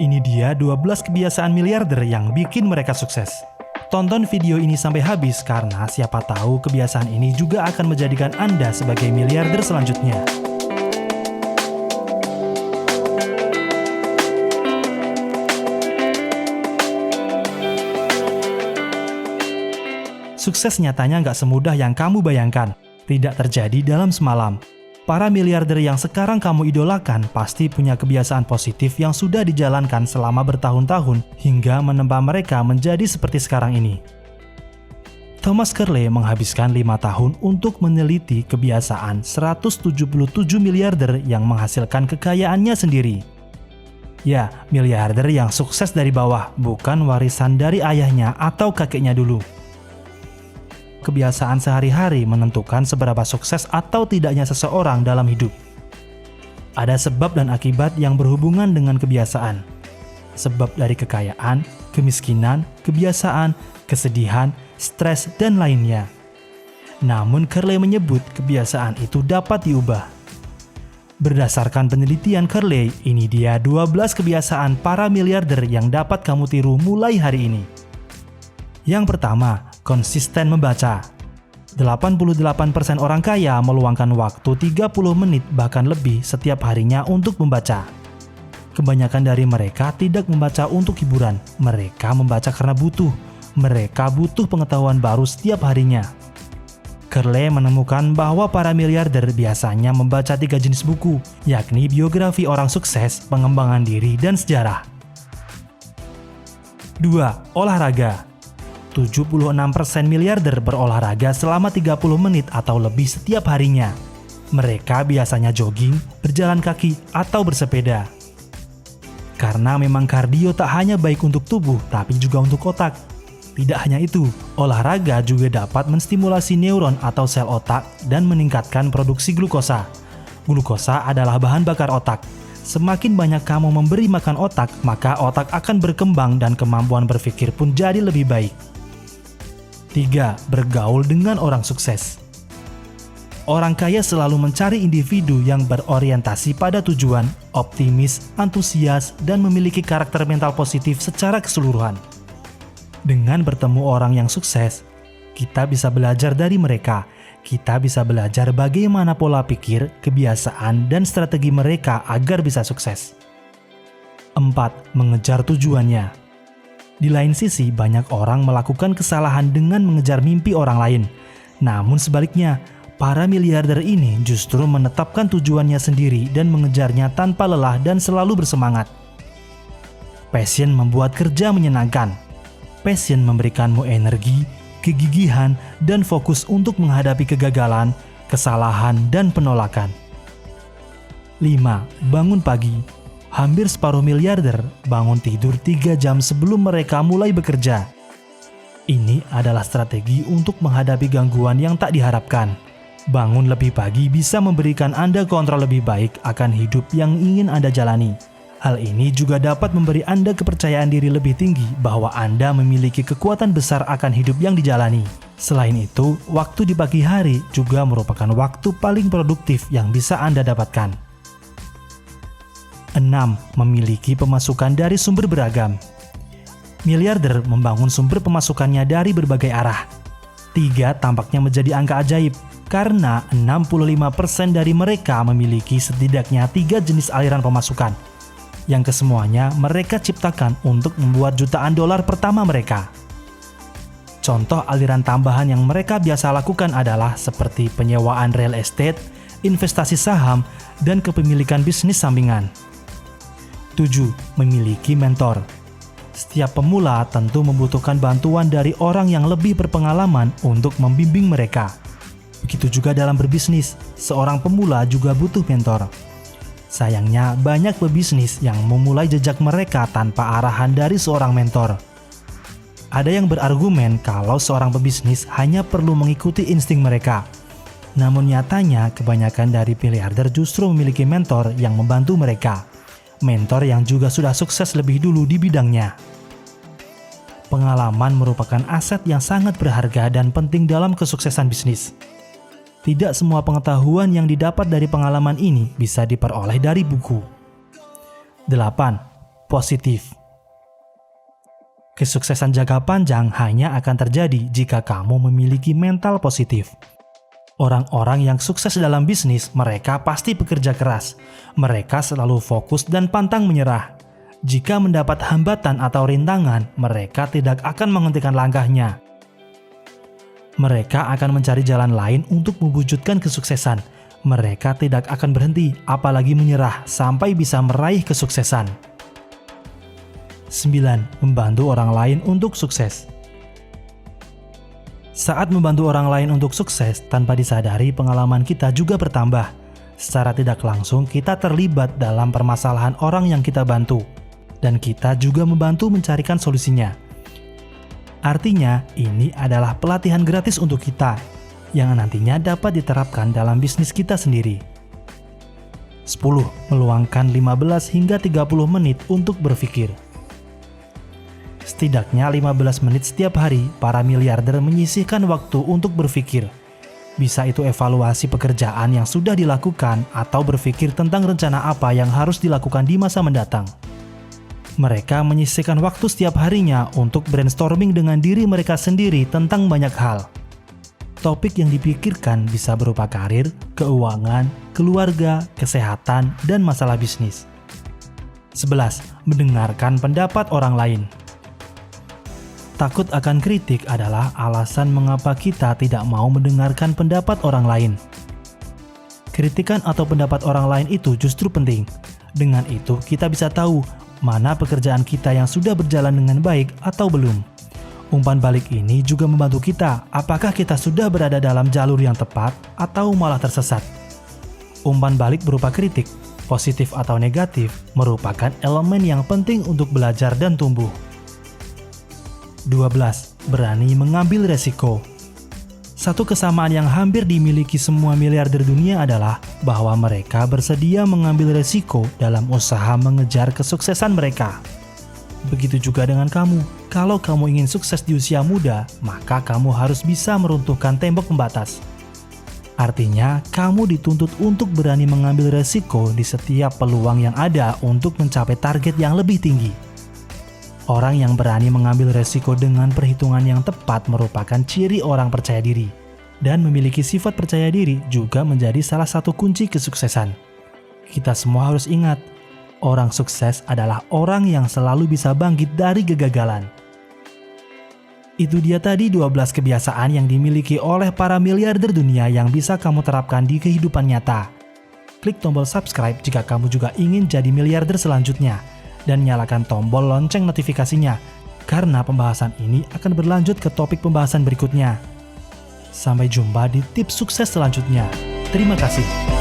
Ini dia 12 kebiasaan miliarder yang bikin mereka sukses. Tonton video ini sampai habis karena siapa tahu kebiasaan ini juga akan menjadikan Anda sebagai miliarder selanjutnya. Sukses nyatanya nggak semudah yang kamu bayangkan. Tidak terjadi dalam semalam. Para miliarder yang sekarang kamu idolakan pasti punya kebiasaan positif yang sudah dijalankan selama bertahun-tahun hingga menempa mereka menjadi seperti sekarang ini. Thomas Carlyle menghabiskan 5 tahun untuk meneliti kebiasaan 177 miliarder yang menghasilkan kekayaannya sendiri. Ya, miliarder yang sukses dari bawah, bukan warisan dari ayahnya atau kakeknya dulu. Kebiasaan sehari-hari menentukan seberapa sukses atau tidaknya seseorang dalam hidup. Ada sebab dan akibat yang berhubungan dengan kebiasaan. Sebab dari kekayaan, kemiskinan, kebiasaan, kesedihan, stres, dan lainnya. Namun Carlyle menyebut kebiasaan itu dapat diubah. Berdasarkan penelitian Carlyle, ini dia 12 kebiasaan para miliarder yang dapat kamu tiru mulai hari ini. Yang pertama, konsisten membaca. 88% orang kaya meluangkan waktu 30 menit bahkan lebih setiap harinya untuk membaca. Kebanyakan dari mereka tidak membaca untuk hiburan, mereka membaca karena butuh. Mereka butuh pengetahuan baru setiap harinya. Carlyle menemukan bahwa para miliarder biasanya membaca 3 jenis buku, yakni biografi orang sukses, pengembangan diri, dan sejarah. 2. Olahraga. 76% miliarder berolahraga selama 30 menit atau lebih setiap harinya. Mereka biasanya jogging, berjalan kaki, atau bersepeda. Karena memang kardio tak hanya baik untuk tubuh, tapi juga untuk otak. Tidak hanya itu, olahraga juga dapat menstimulasi neuron atau sel otak dan meningkatkan produksi glukosa. Glukosa adalah bahan bakar otak. Semakin banyak kamu memberi makan otak, maka otak akan berkembang dan kemampuan berpikir pun jadi lebih baik. 3. Bergaul dengan orang sukses. Orang kaya selalu mencari individu yang berorientasi pada tujuan, optimis, antusias, dan memiliki karakter mental positif secara keseluruhan. Dengan bertemu orang yang sukses, kita bisa belajar dari mereka. Kita bisa belajar bagaimana pola pikir, kebiasaan, dan strategi mereka agar bisa sukses. 4. Mengejar tujuannya. Di lain sisi, banyak orang melakukan kesalahan dengan mengejar mimpi orang lain. Namun sebaliknya, para miliarder ini justru menetapkan tujuannya sendiri dan mengejarnya tanpa lelah dan selalu bersemangat. Passion membuat kerja menyenangkan. Passion memberikanmu energi, kegigihan, dan fokus untuk menghadapi kegagalan, kesalahan, dan penolakan. 5. Bangun pagi. Hampir separuh miliarder bangun tidur 3 jam sebelum mereka mulai bekerja. Ini adalah strategi untuk menghadapi gangguan yang tak diharapkan. Bangun lebih pagi bisa memberikan Anda kontrol lebih baik akan hidup yang ingin Anda jalani. Hal ini juga dapat memberi Anda kepercayaan diri lebih tinggi bahwa Anda memiliki kekuatan besar akan hidup yang dijalani. Selain itu, waktu di pagi hari juga merupakan waktu paling produktif yang bisa Anda dapatkan. 6. Memiliki pemasukan dari sumber beragam. Miliarder membangun sumber pemasukannya dari berbagai arah. 3 tampaknya menjadi angka ajaib, karena 65% dari mereka memiliki setidaknya 3 jenis aliran pemasukan, yang kesemuanya mereka ciptakan untuk membuat jutaan dolar pertama mereka. Contoh aliran tambahan yang mereka biasa lakukan adalah seperti penyewaan real estate, investasi saham, dan kepemilikan bisnis sampingan. 7. Memiliki mentor. Setiap pemula tentu membutuhkan bantuan dari orang yang lebih berpengalaman untuk membimbing mereka. Begitu juga dalam berbisnis, seorang pemula juga butuh mentor. Sayangnya, banyak pebisnis yang memulai jejak mereka tanpa arahan dari seorang mentor. Ada yang berargumen kalau seorang pebisnis hanya perlu mengikuti insting mereka. Namun nyatanya, kebanyakan dari miliarder justru memiliki mentor yang membantu mereka. Mentor yang juga sudah sukses lebih dulu di bidangnya. Pengalaman merupakan aset yang sangat berharga dan penting dalam kesuksesan bisnis. Tidak semua pengetahuan yang didapat dari pengalaman ini bisa diperoleh dari buku. 8. positif. Kesuksesan jangka panjang hanya akan terjadi jika kamu memiliki mental positif. Orang-orang yang sukses dalam bisnis, mereka pasti bekerja keras. Mereka selalu fokus dan pantang menyerah. Jika mendapat hambatan atau rintangan, mereka tidak akan menghentikan langkahnya. Mereka akan mencari jalan lain untuk mewujudkan kesuksesan. Mereka tidak akan berhenti, apalagi menyerah, sampai bisa meraih kesuksesan. 9. Membantu orang lain untuk sukses. Saat membantu orang lain untuk sukses, tanpa disadari pengalaman kita juga bertambah. Secara tidak langsung, kita terlibat dalam permasalahan orang yang kita bantu. Dan kita juga membantu mencarikan solusinya. Artinya, ini adalah pelatihan gratis untuk kita, yang nantinya dapat diterapkan dalam bisnis kita sendiri. 10. Meluangkan 15 hingga 30 menit untuk berpikir. Setidaknya 15 menit setiap hari, para miliarder menyisihkan waktu untuk berpikir. Bisa itu evaluasi pekerjaan yang sudah dilakukan atau berpikir tentang rencana apa yang harus dilakukan di masa mendatang. Mereka menyisihkan waktu setiap harinya untuk brainstorming dengan diri mereka sendiri tentang banyak hal. Topik yang dipikirkan bisa berupa karir, keuangan, keluarga, kesehatan, dan masalah bisnis. 11. Mendengarkan pendapat orang lain. Takut akan kritik adalah alasan mengapa kita tidak mau mendengarkan pendapat orang lain. Kritikan atau pendapat orang lain itu justru penting. Dengan itu, kita bisa tahu mana pekerjaan kita yang sudah berjalan dengan baik atau belum. Umpan balik ini juga membantu kita apakah kita sudah berada dalam jalur yang tepat atau malah tersesat. Umpan balik berupa kritik, positif atau negatif, merupakan elemen yang penting untuk belajar dan tumbuh. 12. Berani mengambil resiko. Satu kesamaan yang hampir dimiliki semua miliarder dunia adalah bahwa mereka bersedia mengambil resiko dalam usaha mengejar kesuksesan mereka. Begitu juga dengan kamu. Kalau kamu ingin sukses di usia muda, maka kamu harus bisa meruntuhkan tembok pembatas. Artinya, kamu dituntut untuk berani mengambil resiko di setiap peluang yang ada untuk mencapai target yang lebih tinggi. Orang yang berani mengambil resiko dengan perhitungan yang tepat merupakan ciri orang percaya diri. Dan memiliki sifat percaya diri juga menjadi salah satu kunci kesuksesan. Kita semua harus ingat, orang sukses adalah orang yang selalu bisa bangkit dari kegagalan. Itu dia tadi 12 kebiasaan yang dimiliki oleh para miliarder dunia yang bisa kamu terapkan di kehidupan nyata. Klik tombol subscribe jika kamu juga ingin jadi miliarder selanjutnya. Dan nyalakan tombol lonceng notifikasinya, karena pembahasan ini akan berlanjut ke topik pembahasan berikutnya. Sampai jumpa di tips sukses selanjutnya. Terima kasih.